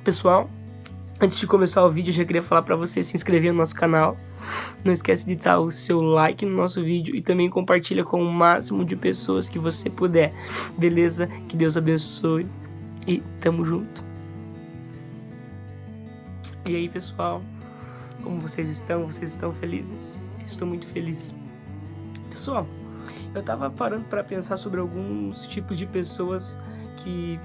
Pessoal, antes de começar o vídeo, eu já queria falar para você se inscrever no nosso canal. Não esquece de dar o seu like no nosso vídeo e também compartilha com o máximo de pessoas que você puder. Beleza? Que Deus abençoe e tamo junto. E aí, pessoal, como vocês estão? Vocês estão felizes? Estou muito feliz. Pessoal, eu tava parando para pensar sobre alguns tipos de pessoas que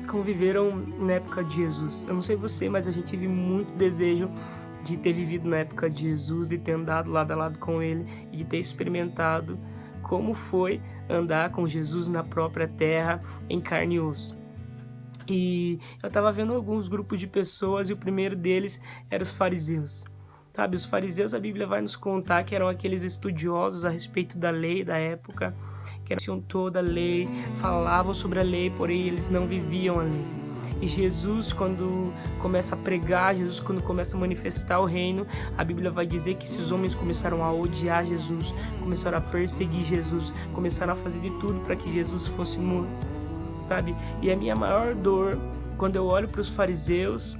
conviveram na época de Jesus. Eu não sei você, mas a gente teve muito desejo de ter vivido na época de Jesus, de ter andado lado a lado com ele e de ter experimentado como foi andar com Jesus na própria terra, em carne e osso. E eu tava vendo alguns grupos de pessoas e o primeiro deles era os fariseus. Sabe, os fariseus, a Bíblia vai nos contar que eram aqueles estudiosos a respeito da lei da época, que conheciam toda a lei, falavam sobre a lei, porém eles não viviam a lei. E Jesus, quando começa a pregar, Jesus, quando começa a manifestar o reino, a Bíblia vai dizer que esses homens começaram a odiar Jesus, começaram a perseguir Jesus, começaram a fazer de tudo para que Jesus fosse morto, sabe? E a minha maior dor, quando eu olho para os fariseus,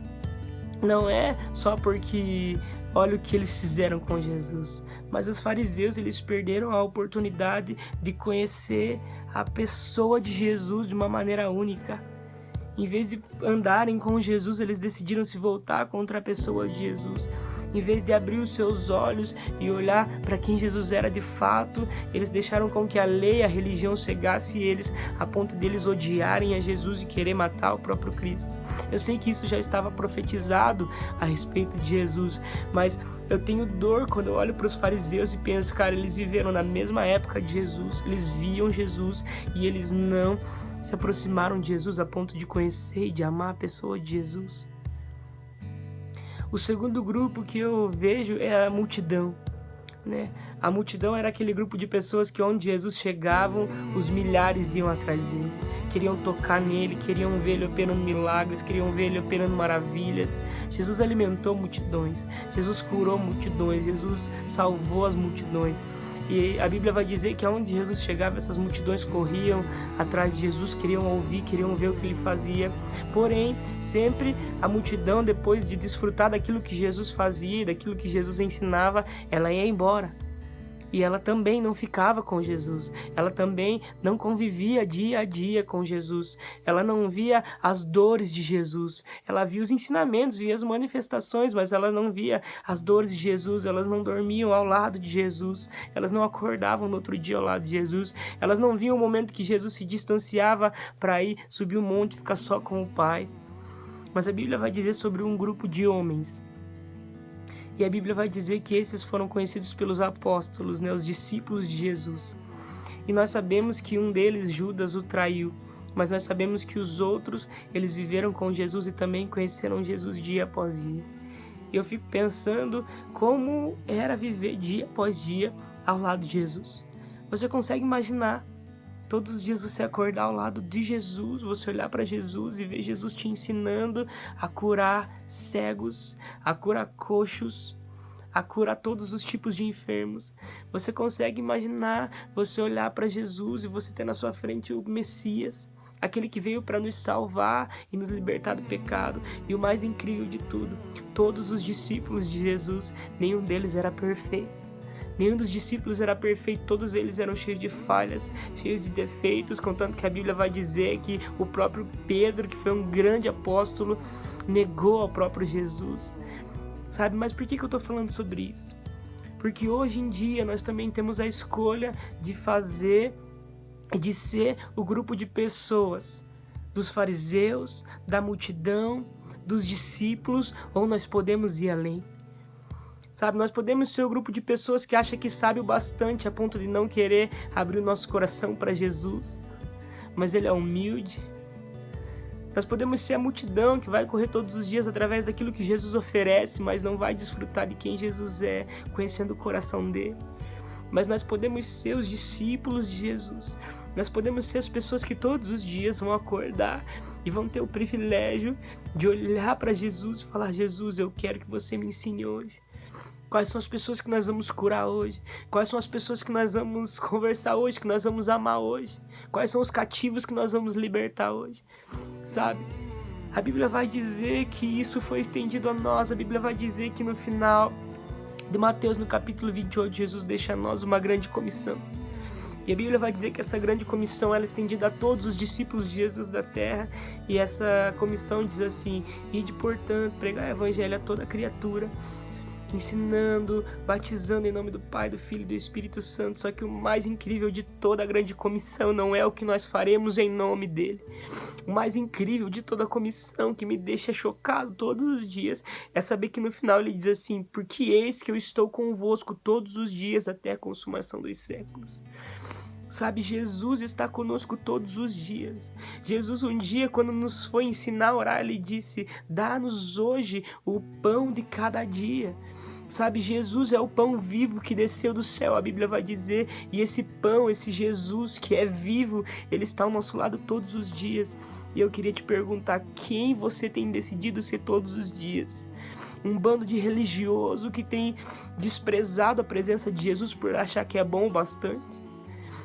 não é só porque olha o que eles fizeram com Jesus, mas os fariseus, eles perderam a oportunidade de conhecer a pessoa de Jesus de uma maneira única. Em vez de andarem com Jesus, eles decidiram se voltar contra a pessoa de Jesus. Em vez de abrir os seus olhos e olhar para quem Jesus era de fato, eles deixaram com que a lei, a religião cegasse eles a ponto deles odiarem a Jesus e querer matar o próprio Cristo. Eu sei que isso já estava profetizado a respeito de Jesus, mas eu tenho dor quando eu olho para os fariseus e penso, cara, eles viveram na mesma época de Jesus, eles viam Jesus e eles não se aproximaram de Jesus a ponto de conhecer e de amar a pessoa de Jesus. O segundo grupo que eu vejo é a multidão, né? A multidão era aquele grupo de pessoas que onde Jesus chegavam, os milhares iam atrás dele. Queriam tocar nele, queriam ver ele operando milagres, queriam ver ele operando maravilhas. Jesus alimentou multidões, Jesus curou multidões, Jesus salvou as multidões. E a Bíblia vai dizer que aonde Jesus chegava, essas multidões corriam atrás de Jesus, queriam ouvir, queriam ver o que ele fazia. Porém, sempre a multidão, depois de desfrutar daquilo que Jesus fazia, daquilo que Jesus ensinava, ela ia embora. E ela também não ficava com Jesus, ela também não convivia dia a dia com Jesus, ela não via as dores de Jesus, ela via os ensinamentos, via as manifestações, mas ela não via as dores de Jesus, elas não dormiam ao lado de Jesus, elas não acordavam no outro dia ao lado de Jesus, elas não viam o momento que Jesus se distanciava para ir subir o monte e ficar só com o Pai. Mas a Bíblia vai dizer sobre um grupo de homens. E a Bíblia vai dizer que esses foram conhecidos pelos apóstolos, né, os discípulos de Jesus. E nós sabemos que um deles, Judas, o traiu. Mas nós sabemos que os outros, eles viveram com Jesus e também conheceram Jesus dia após dia. E eu fico pensando como era viver dia após dia ao lado de Jesus. Você consegue imaginar todos os dias você acordar ao lado de Jesus, você olhar para Jesus e ver Jesus te ensinando a curar cegos, a curar coxos, a curar todos os tipos de enfermos. Você consegue imaginar você olhar para Jesus e você ter na sua frente o Messias, aquele que veio para nos salvar e nos libertar do pecado. E o mais incrível de tudo, todos os discípulos de Jesus, nenhum deles era perfeito. Nenhum dos discípulos era perfeito, todos eles eram cheios de falhas, cheios de defeitos, contanto que a Bíblia vai dizer que o próprio Pedro, que foi um grande apóstolo, negou ao próprio Jesus. Sabe, mas por que eu estou falando sobre isso? Porque hoje em dia nós também temos a escolha de fazer, de ser o grupo de pessoas, dos fariseus, da multidão, dos discípulos, ou nós podemos ir além. Sabe, nós podemos ser o grupo de pessoas que acha que sabe o bastante a ponto de não querer abrir o nosso coração para Jesus, mas ele é humilde. Nós podemos ser a multidão que vai correr todos os dias através daquilo que Jesus oferece, mas não vai desfrutar de quem Jesus é, conhecendo o coração dele. Mas nós podemos ser os discípulos de Jesus. Nós podemos ser as pessoas que todos os dias vão acordar e vão ter o privilégio de olhar para Jesus e falar: Jesus, eu quero que você me ensine hoje. Quais são as pessoas que nós vamos curar hoje? Quais são as pessoas que nós vamos conversar hoje, que nós vamos amar hoje? Quais são os cativos que nós vamos libertar hoje? Sabe? A Bíblia vai dizer que isso foi estendido a nós. A Bíblia vai dizer que no final de Mateus, no capítulo 28, Jesus deixa a nós uma grande comissão. E a Bíblia vai dizer que essa grande comissão ela é estendida a todos os discípulos de Jesus da terra. E essa comissão diz assim: ide, portanto, pregar o evangelho a toda criatura, ensinando, batizando em nome do Pai, do Filho e do Espírito Santo. Só que o mais incrível de toda a grande comissão não é o que nós faremos em nome dele. O mais incrível de toda a comissão, que me deixa chocado todos os dias, é saber que no final ele diz assim: porque eis que eu estou convosco todos os dias até a consumação dos séculos. Sabe, Jesus está conosco todos os dias. Jesus um dia, quando nos foi ensinar a orar, ele disse: dá-nos hoje o pão de cada dia. Sabe, Jesus é o pão vivo que desceu do céu, a Bíblia vai dizer, e esse pão, esse Jesus que é vivo, ele está ao nosso lado todos os dias. E eu queria te perguntar, quem você tem decidido ser todos os dias? Um bando de religioso que tem desprezado a presença de Jesus por achar que é bom o bastante?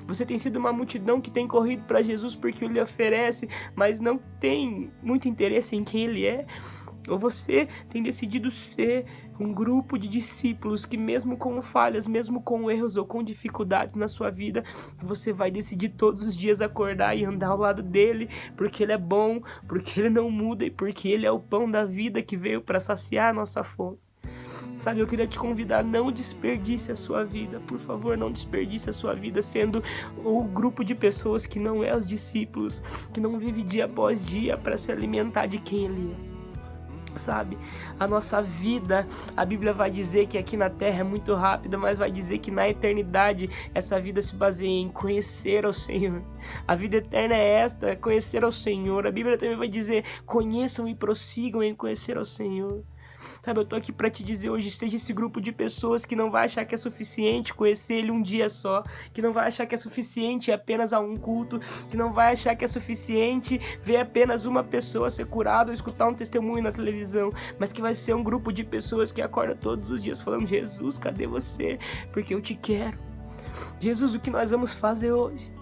Você tem sido uma multidão que tem corrido para Jesus porque ele oferece, mas não tem muito interesse em quem ele é? Ou você tem decidido ser um grupo de discípulos que mesmo com falhas, mesmo com erros ou com dificuldades na sua vida, você vai decidir todos os dias acordar e andar ao lado dele, porque ele é bom, porque ele não muda e porque ele é o pão da vida que veio para saciar a nossa fome? Sabe, eu queria te convidar, não desperdice a sua vida, por favor, não desperdice a sua vida sendo o grupo de pessoas que não é os discípulos, que não vive dia após dia para se alimentar de quem ele é. Sabe, a nossa vida, a Bíblia vai dizer que aqui na terra é muito rápida, mas vai dizer que na eternidade essa vida se baseia em conhecer ao Senhor. A vida eterna é esta, é conhecer ao Senhor. A Bíblia também vai dizer: conheçam e prossigam em conhecer ao Senhor. Sabe, eu tô aqui pra te dizer hoje, seja esse grupo de pessoas que não vai achar que é suficiente conhecer ele um dia só, que não vai achar que é suficiente ir apenas a um culto, que não vai achar que é suficiente ver apenas uma pessoa ser curada ou escutar um testemunho na televisão, mas que vai ser um grupo de pessoas que acorda todos os dias falando: Jesus, cadê você? Porque eu te quero. Jesus, o que nós vamos fazer hoje?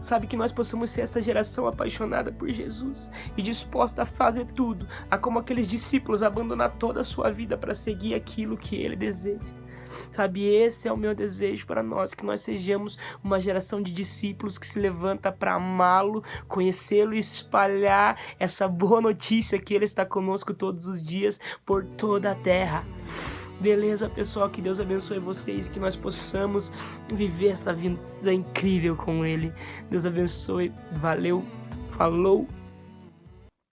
Sabe, que nós possamos ser essa geração apaixonada por Jesus e disposta a fazer tudo, a como aqueles discípulos abandonar toda a sua vida para seguir aquilo que ele deseja. Sabe, esse é o meu desejo para nós, que nós sejamos uma geração de discípulos que se levanta para amá-lo, conhecê-lo e espalhar essa boa notícia que ele está conosco todos os dias por toda a terra. Beleza, pessoal? Que Deus abençoe vocês, que nós possamos viver essa vida incrível com ele. Deus abençoe, valeu, falou!